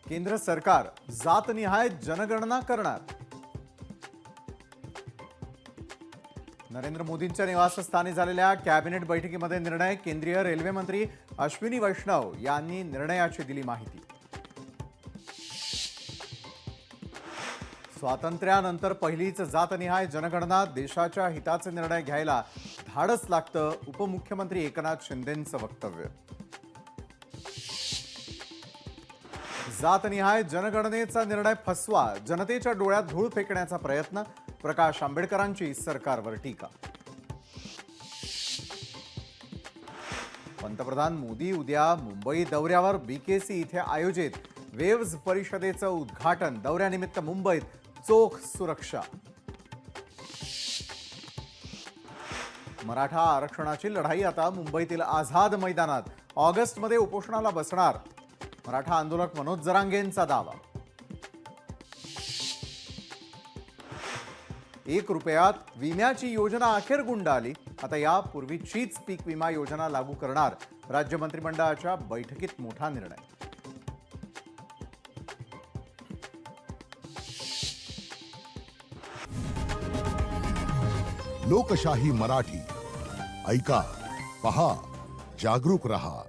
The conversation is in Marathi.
केंद्र सरकार जातनिहाय जनगणना करणार। नरेंद्र मोदींच्या निवासस्थानी झालेल्या कॅबिनेट बैठकीमध्ये निर्णय। केंद्रीय रेल्वे मंत्री अश्विनी वैष्णव यांनी निर्णयाची दिली माहिती। स्वातंत्र्यानंतर पहिलीच जातनिहाय जनगणना, देशाच्या हिताचे निर्णय घ्यायला धाडस लागतं, उपमुख्यमंत्री एकनाथ शिंदेंचं वक्तव्य। जातनिहाय जनगणनेचा निर्णय फसवा, जनतेच्या डोळ्यात धूळ फेकण्याचा प्रयत्न, प्रकाश आंबेडकरांची सरकारवर टीका। पंतप्रधान मोदी उद्या मुंबई दौऱ्यावर। बीकेसी इथे आयोजित वेव्ज परिषदेचं उद्घाटन। दौऱ्यानिमित्त मुंबईत चोख सुरक्षा। मराठा आरक्षणाची लढाई आता मुंबईतील आझाद मैदानात। ऑगस्टमध्ये उपोषणाला बसणार मराठा आंदोलक मनोज जरांगेंचा दावा। 1 रुपयात विम्याची योजना अखेर गुंडाळली। आता यापूर्वीचीच पीक विमा योजना लागू करणार। राज्य मंत्रिमंडळाच्या बैठकीत मोठा निर्णय। लोकशाही मराठी ऐका, पहा, जागरूक रहा।